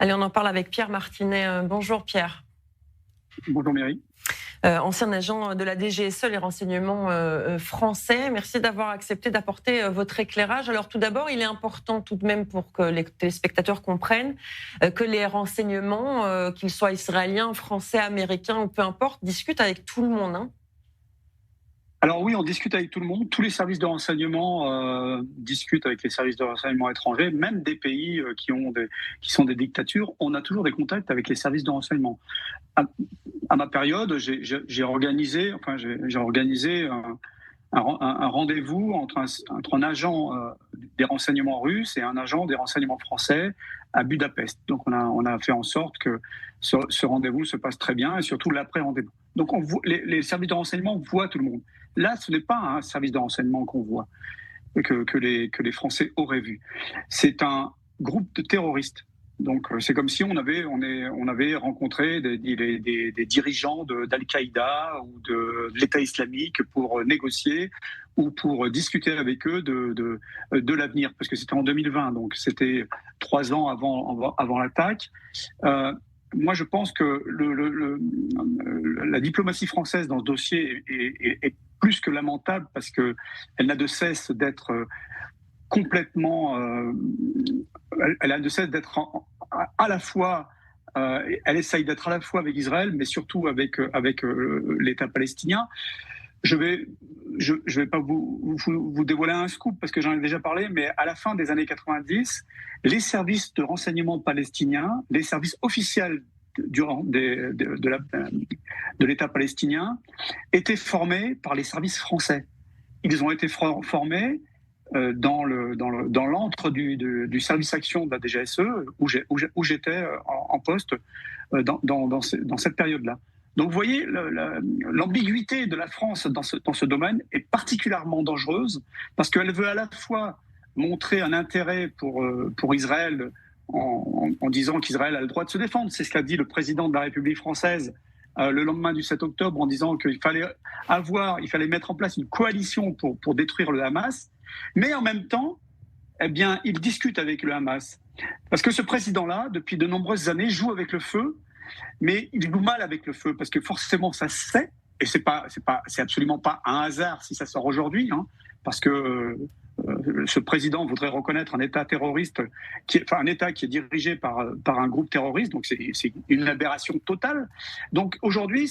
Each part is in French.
Allez, on en parle avec Pierre Martinet. Bonjour Pierre. Bonjour Mary. Ancien agent de la DGSE, les renseignements français. Merci d'avoir accepté d'apporter votre éclairage. Alors tout d'abord, il est important tout de même pour que les téléspectateurs comprennent que les renseignements, qu'ils soient israéliens, français, américains ou peu importe, discutent avec tout le monde. Alors oui, on discute avec tout le monde. Tous les services de renseignement discutent avec les services de renseignement étrangers, même des pays qui sont des dictatures. On a toujours des contacts avec les services de renseignement. À ma période, j'ai organisé un rendez-vous entre un agent des renseignements russes et un agent des renseignements français à Budapest. Donc on a fait en sorte que ce rendez-vous se passe très bien et surtout l'après-rendez-vous. Donc les services de renseignement voient tout le monde. Là, ce n'est pas un service de renseignement qu'on voit, que les Français auraient vu. C'est un groupe de terroristes. Donc c'est comme si on avait rencontré des dirigeants d'Al-Qaïda ou de l'État islamique pour négocier ou pour discuter avec eux de l'avenir, parce que c'était en 2020, donc c'était 3 ans avant l'attaque. Moi, je pense que la diplomatie française dans ce dossier est plus que lamentable, parce qu'elle n'a de cesse d'être complètement... elle a de cesse d'être à la fois... elle essaye d'être à la fois avec Israël, mais surtout avec l'État palestinien. Je vais pas vous dévoiler un scoop, parce que j'en ai déjà parlé, mais à la fin des années 90, les services de renseignement palestiniens, les services officiels de l'État palestinien étaient formés par les services français. Ils ont été formés dans l'antre du service action de la DGSE, où j'étais en poste dans cette période-là. Donc vous voyez, l'ambiguïté de la France dans ce domaine est particulièrement dangereuse, parce qu'elle veut à la fois montrer un intérêt pour Israël en disant qu'Israël a le droit de se défendre. C'est ce qu'a dit le président de la République française le lendemain du 7 octobre, en disant qu'il fallait mettre en place une coalition pour détruire le Hamas. Mais en même temps, eh bien, il discute avec le Hamas. Parce que ce président-là, depuis de nombreuses années, joue avec le feu, mais il joue mal avec le feu, parce que forcément, ça se sait, et c'est absolument pas un hasard si ça sort aujourd'hui, parce que ce président voudrait reconnaître un État terroriste, un État qui est dirigé par un groupe terroriste, donc c'est une aberration totale. Donc aujourd'hui,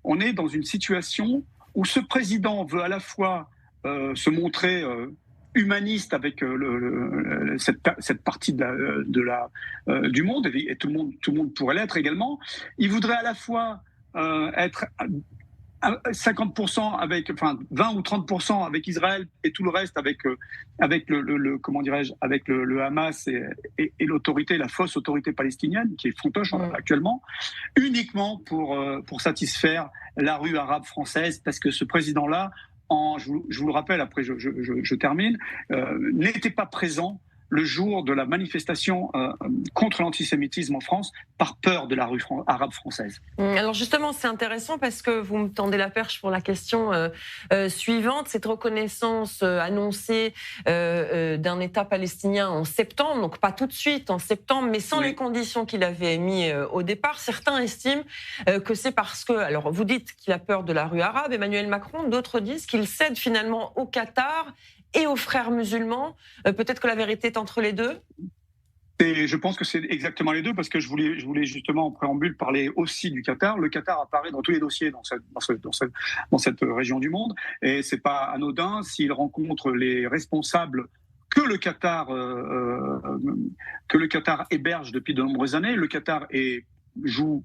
on est dans une situation où ce président veut à la fois se montrer humaniste avec cette partie du monde, et tout le monde pourrait l'être également. Il voudrait à la fois être 50% avec, 20 ou 30% avec Israël, et tout le reste avec le Hamas et l'autorité, la fausse autorité palestinienne qui est fantoche actuellement, uniquement pour satisfaire la rue arabe française, parce que ce président-là, je vous le rappelle, après je termine, n'était pas présent le jour de la manifestation contre l'antisémitisme en France, par peur de la rue arabe française. Alors justement, c'est intéressant, parce que vous me tendez la perche pour la question suivante. Cette reconnaissance annoncée d'un État palestinien en septembre, donc pas tout de suite, en septembre, mais sans les conditions qu'il avait mis au départ. Certains estiment que c'est parce que, alors vous dites qu'il a peur de la rue arabe, Emmanuel Macron, d'autres disent qu'il cède finalement au Qatar et aux frères musulmans. Peut-être que la vérité est entre les deux. Et je pense que c'est exactement les deux, parce que je voulais justement en préambule parler aussi du Qatar. Le Qatar apparaît dans tous les dossiers dans cette région du monde, et c'est pas anodin s'il rencontre les responsables que le Qatar héberge depuis de nombreuses années. Le Qatar joue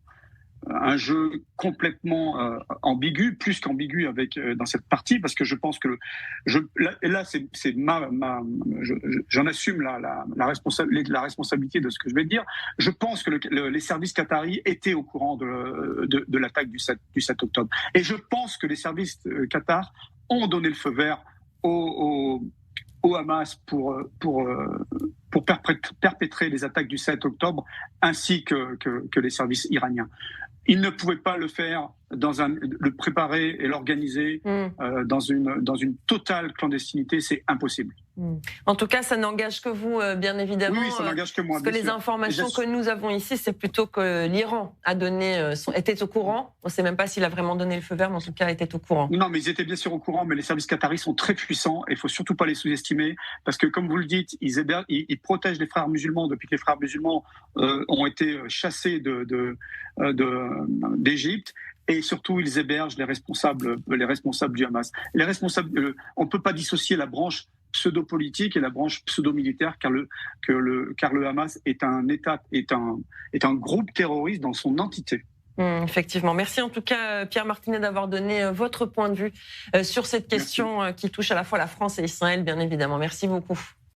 un jeu complètement ambigu, plus qu'ambigu dans cette partie, parce que je pense que j'en assume la responsabilité de ce que je vais dire. Je pense que les services qataris étaient au courant de l'attaque du 7 octobre, et je pense que les services Qatar ont donné le feu vert au Hamas pour perpétrer les attaques du 7 octobre, ainsi que les services iraniens. Ils ne pouvaient pas le faire le préparer et l'organiser dans une totale clandestinité, c'est impossible. En tout cas, ça n'engage que vous, bien évidemment. Oui, ça n'engage que moi. Parce que les informations que nous avons ici, c'est plutôt que l'Iran était au courant. On ne sait même pas s'il a vraiment donné le feu vert, mais en tout cas, était au courant. Non, mais ils étaient bien sûr au courant, mais les services qataris sont très puissants et il ne faut surtout pas les sous-estimer parce que, comme vous le dites, ils protègent les frères musulmans depuis que les frères musulmans ont été chassés d'Égypte. Et surtout, ils hébergent les responsables du Hamas. On ne peut pas dissocier la branche pseudo-politique et la branche pseudo-militaire, car le Hamas est un groupe terroriste dans son entité. Effectivement. Merci en tout cas, Pierre Martinet, d'avoir donné votre point de vue sur cette question qui touche à la fois la France et Israël, bien évidemment. Merci beaucoup.